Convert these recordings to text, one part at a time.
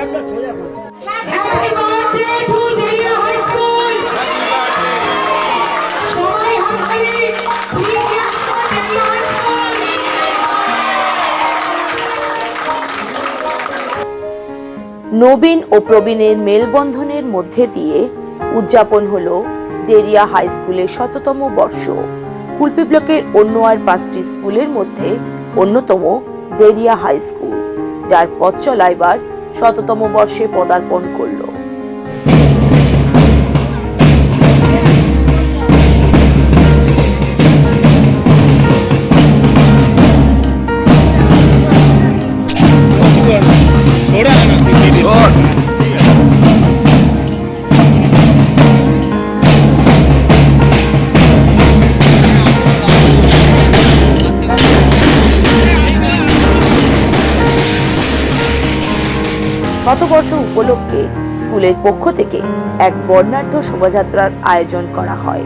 নবীন ও প্রবীণের মেলবন্ধনের মধ্যে দিয়ে উদযাপন হলো দেরিয়া হাই স্কুলের ১০০তম বর্ষ। কুলপি ব্লকের অন্য আর ৫টি স্কুলের মধ্যে অন্যতম দেরিয়া হাই স্কুল, যার পথ চলা এবার ১০০তম বর্ষে পদার্পণ করল। শতবর্ষ উপলক্ষে স্কুলের পক্ষ থেকে এক বর্ণাঢ্য শোভাযাত্রার আয়োজন করা হয়।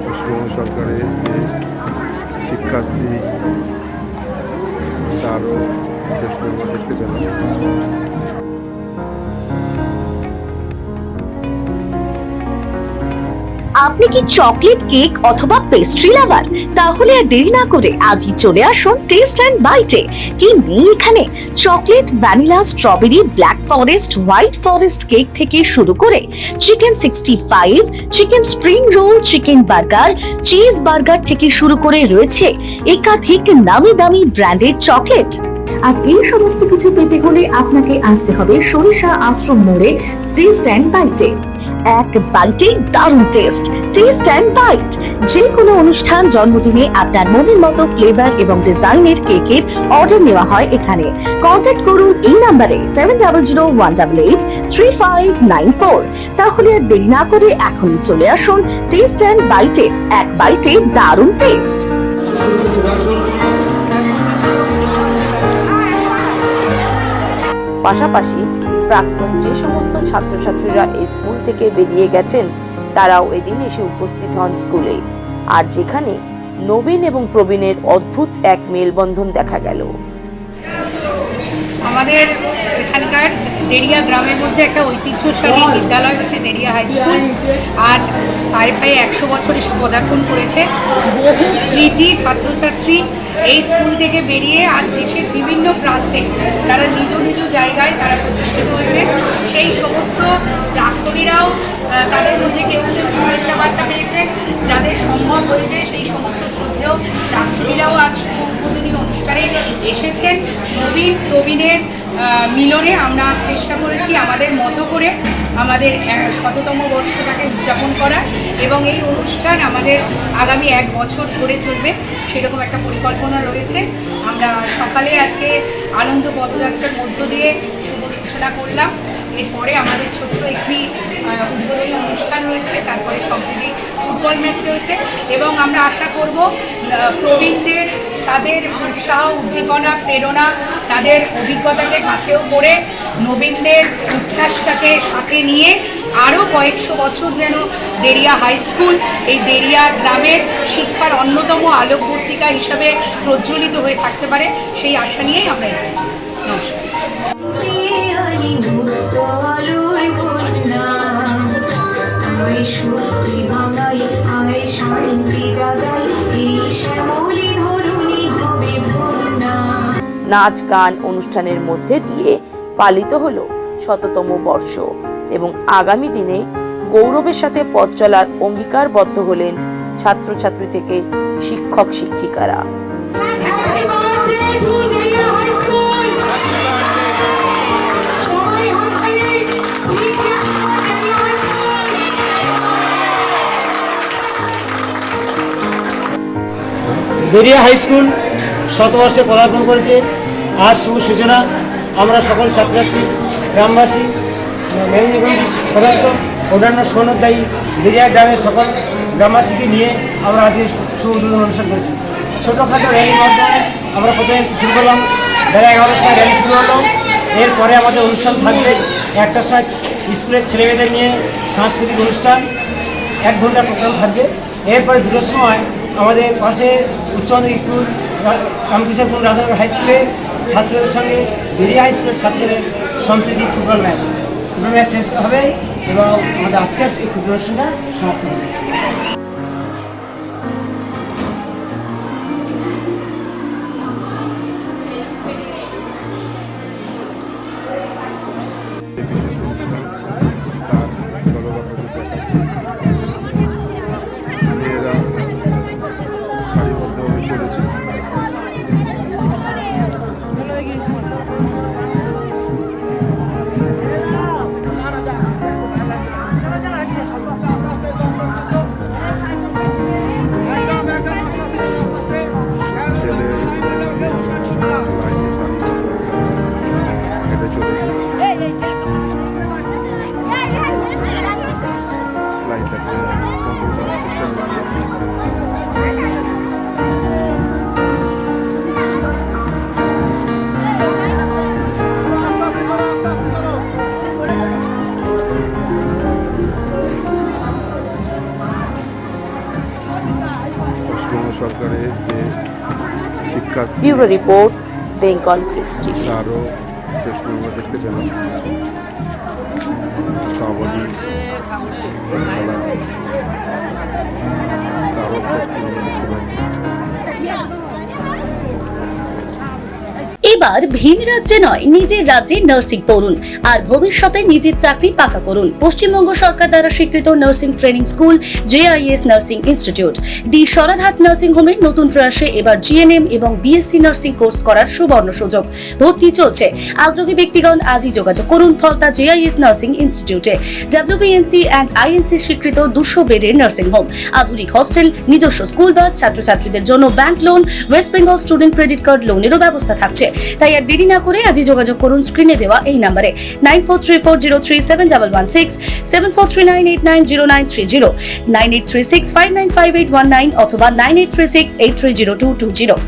পশ্চিমবঙ্গ সরকারের যে শিক্ষাশ্রী তারও দেখতে পেলাম। আপনি কি চকলেট কেক অথবা পেস্ট্রি লাভার? তাহলে আর দেরি না করে আজই চলে আসুন টেস্ট অ্যান্ড বাইটে। কি নেই এখানে? Chocolate, vanilla, strawberry, black forest, white forest cake থেকে শুরু করে chicken 65, chicken spring roll, chicken burger, cheese burger থেকে শুরু করে রয়েছে একাধিক নামি দামি ব্র্যান্ডের চকলেট। আর এই সমস্ত কিছু পেতে হলে আপনাকে আসতে হবে সরিষা আশ্রম মোড়ে টেস্ট অ্যান্ড বাইটে। এক বাইটে দারুণ টেস্ট। টেস্ট অ্যান্ড বাইট যে কোনো অনুষ্ঠান, জন্মদিনে আপনার মনের মতো ফ্লেভার এবং ডিজাইনের কেকের অর্ডার নেওয়া হয় এখানে। কন্ট্যাক্ট করুন এই নাম্বারে 7001883594। তাহলে আর দেরি না করে এখনই চলে আসুন টেস্ট অ্যান্ড বাইটে। এক বাইটে দারুণ টেস্ট। পাশাপাশি প্রাক্তন যে সমস্ত ছাত্রছাত্রীরা এই স্কুল থেকে বেরিয়ে গেছেন তারাও এদিন এসে উপস্থিত হন স্কুলে। আর যেখানে নবীন এবং প্রবীণের অদ্ভুত এক মেলবন্ধন দেখা গেল। আমাদের এখানকার দেরিয়া গ্রামের মধ্যে একটা ঐতিহ্যশালী বিদ্যালয় হচ্ছে দেরিয়া হাই স্কুল। আজ প্রায় ১০০ বছর এসে পদার্পণ করেছে। বহু কৃতি ছাত্রছাত্রী এই স্কুল থেকে বেরিয়ে আজ দেশের বিভিন্ন প্রান্তে তারা নিজ নিজ জায়গায় তারা প্রতিষ্ঠিত হয়েছে। সেই সমস্ত প্রাক্তনীরাও তাদের মধ্যে কেউ কেউ শুভেচ্ছা বার্তা পেয়েছে, যাদের সম্ভব হয়েছে সেই সমস্ত শ্রদ্ধেয় প্রাক্তনীরাও আজ শুভ উদ্বোধনী অনুষ্ঠানে এসেছেন। নবীন প্রবীণের মিলনে আমরা চেষ্টা করেছি আমাদের মতো করে আমাদের ১০০তম বর্ষটাকে উদযাপন করার, এবং এই অনুষ্ঠান আমাদের আগামী ১ বছর ধরে চলবে সেরকম একটা পরিকল্পনা রয়েছে। আমরা সকালে আজকে আনন্দ পদযাত্রার মধ্য দিয়ে শুভ সূচনা করলাম। এরপরে আমাদের ছোট্ট একটি উদ্বোধনী অনুষ্ঠান রয়েছে, তারপরে সম্প্রতি ফুটবল ম্যাচ রয়েছে, এবং আমরা আশা করব প্রবীণদের তাদের উৎসাহ, উদ্দীপনা, প্রেরণা, তাদের অভিজ্ঞতাকে পাথেয় করে নবীনদের উচ্ছ্বাসটাকে সাথে নিয়ে আরও কয়েকশো বছর যেন দেরিয়া হাই স্কুল এই দেরিয়া গ্রামের শিক্ষার অন্যতম আলোকবর্তিকা হিসাবে প্রজ্বলিত হয়ে থাকতে পারে, সেই আশা নিয়েই আমরা এগিয়েছি। নমস্কার। নাচ গান অনুষ্ঠানের মধ্যে দিয়ে পালিত হলো ১০০তম বর্ষ, এবং আগামী দিনে গৌরবের সাথে পথ চলার অঙ্গীকারবদ্ধ হলেন ছাত্রছাত্রী থেকে শিক্ষক শিক্ষিকারা। দেরিয়া হাই স্কুল ১০০ বর্ষে পদার্পণ করেছে। আজ শুভ সূচনা। আমরা সকল ছাত্রছাত্রী, গ্রামবাসী, ম্যানেজিং কমিটির সদস্য, অন্যান্য সনদদায়ী দেরিয়া গ্রামের সকল গ্রামবাসীকে নিয়ে আমরা আজকে শুভ উদ্বোধন অনুষ্ঠান করেছি। ছোটোখাটো র্যালির মাধ্যমে আমরা প্রথমে শুরু করলাম। বেলা ১১টার সময় র্যালি শুরু হলো। এরপরে আমাদের অনুষ্ঠান থাকবে ১টার সময় স্কুলের ছেলেমেয়েদের নিয়ে সাংস্কৃতিক অনুষ্ঠান 1 ঘন্টা প্রোগ্রাম থাকবে। এরপরে 2টোর সময় আমাদের পাশে উচ্চ মাধ্যমিক স্কুল রামকৃষ্ণপুর রাধানগর হাই স্কুলের ছাত্রদের সঙ্গে বেরিয়া হাই স্কুলের ছাত্রদের সম্প্রীতি ফুটবল ম্যাচ শেষ হবে এবং আমাদের আজকের এই ক্ষুদ্র অনুষ্ঠানটা সমাপ্ত হবে। মেয়েরা সারিবদ্ধভাবে চলেছে। ছেলে লাইনে সারিবদ্ধভাবে হেঁটে চলেছে। লাইনটাকে কন্ট্রোল করার চেষ্টা করছে। পশ্চিমবঙ্গ সরকারের যে শিক্ষাশ্রী ব্যুরো রিপোর্ট, বেঙ্গল প্রেস্টি। আরও টেস্টগুলো দেখতে পেলাম। কাবাডি খেলা আরও টেস্টগুলো দেখতে পাচ্ছি। এবার ভিন রাজ্যে নয়, নিজের রাজ্যে নার্সিং পড়ুন আর ভবিষ্যতে নিজের চাকরি পাকা করুন। পশ্চিমবঙ্গ সরকার দ্বারা স্বীকৃত nursing training school JIS nursing institute the Sararhat nursing হোমের নতুন প্রয়াসে এবার GNM এবং BSc নার্সিং কোর্স করার সুবর্ণ সুযোগ। ভর্তি চলছে। আগ্রহী ব্যক্তিগণ আজই যোগাযোগ করুন ফলতা JIS নার্সিং ইনস্টিটিউটে। WBNC and INC স্বীকৃত 200 বেডের নার্সিং হোম, আধুনিক হস্টেল, নিজস্ব স্কুল বাস, ছাত্রছাত্রীদের জন্য bank loan, West Bengal student credit card লোনেরও ব্যবস্থা থাকছে। তাই আর দেরি না করে আজই যোগাযোগ করুন স্ক্রিনে দেওয়া এই নম্বরে 9434037116, 7439890930, 9836595819 অথবা 9836830220।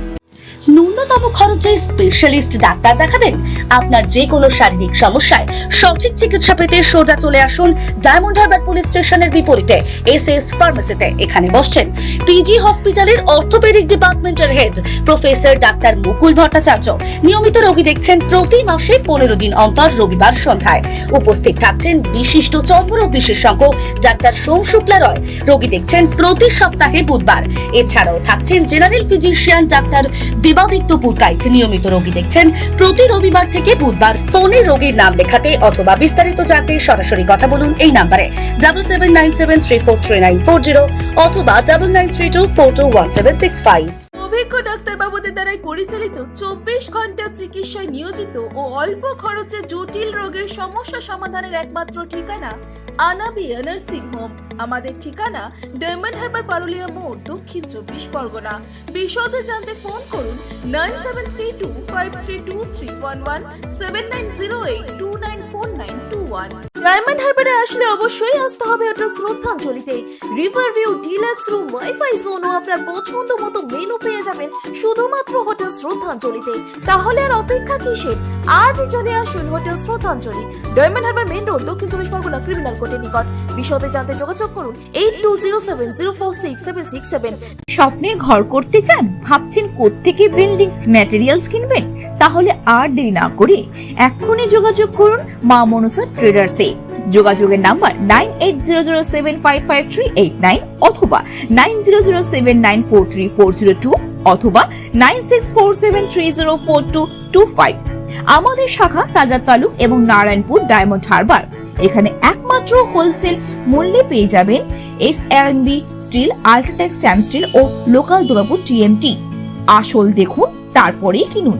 ন্যূনতম খরচে স্পেশালিস্ট ডাক্তার দেখাবেন? আপনার যে কোনো শারীরিক সমস্যায় সঠিক চিকিৎসা পেতে সোজা চলে আসুন ডায়মন্ড হারবার পুলিশ স্টেশনের বিপরীতে SS ফার্মেসিতে। এখানে বসছেন PG হসপিটালের অর্থোপেডিক ডিপার্টমেন্টের হেড প্রফেসর ডাক্তার মুকুল ভট্টাচার্য। নিয়মিত রোগী দেখছেন প্রতি মাসে 15 দিন অন্তর রবিবার সন্ধ্যায়। উপস্থিত থাকছেন বিশিষ্ট চর্মরোগ বিশেষজ্ঞ ডাক্তার সোম শুক্লা রয়। রোগী দেখছেন প্রতি সপ্তাহে বুধবার। এছাড়াও থাকছেন general physician doctor Debaditya Purkait. নিয়মিত রোগী দেখছেন প্রতি রবিবার থেকে বুধবার। ফোনে রোগীর নাম লেখাতে অথবা বিস্তারিত জানতে সরাসরি কথা বলুন এই নম্বরে 7797343940 অথবা 9932421765। অভিজ্ঞ ডাক্তারবাবুদের দ্বারাই পরিচালিত 24 ঘন্টা চিকিৎসায় নিয়োজিত ও অল্প খরচে জটিল রোগের সমস্যা সমাধানের একমাত্র ঠিকানা আনাবিয়া নার্সিং হোম। আমাদের ঠিকানা ডায়মন্ড হারবার পারুলিয়া মোড়, দক্ষিণ 24 পরগনা। বিশদে জানতে ফোন করুন 9732532311, 7908294921। ডায়মন্ড হারবারে আসলে অবশ্যই আসতে হবে হোটেল শ্রদ্ধাঞ্জলিতে। River view, deluxe room, wifi zone ও আপনার পছন্দ মতো মেনু পেয়ে যাবেন শুধুমাত্র হোটেল শ্রদ্ধাঞ্জলিতে। তাহলে আর অপেক্ষা কিসের? আজই চলে আসুন হোটেল শ্রদ্ধাঞ্জলি, ডায়মন্ড হারবার মেন রোড, দক্ষিণ 24 পরগনা, ক্রিমিনাল কোর্টের নিকট। বিশদে জানতে যোগাযোগ করুন 8207046767। স্বপ্নের ঘর করতে চান? ভাবছেন কোত্থেকে বিল্ডিং ম্যাটেরিয়ালস কিনবেন? তাহলে আর দেরি না করে এক্ষুনি যোগাযোগ করুন মা মনসা ট্রেডার্সে। যোগাযোগের নাম্বার 9800755389 অথবা 9007943402 অথবা 9647304225। আমাদের শাখা রাজা তালুক এবং নারায়ণপুর ডায়মন্ড হারবার। এখানে একমাত্র হোলসেল মূল্যে পেয়ে যাবেন SRMB steel, UltraTech, Sam steel ও লোকাল দুর্গাপুর TMT। আসল দেখুন, তারপরেই কিনুন।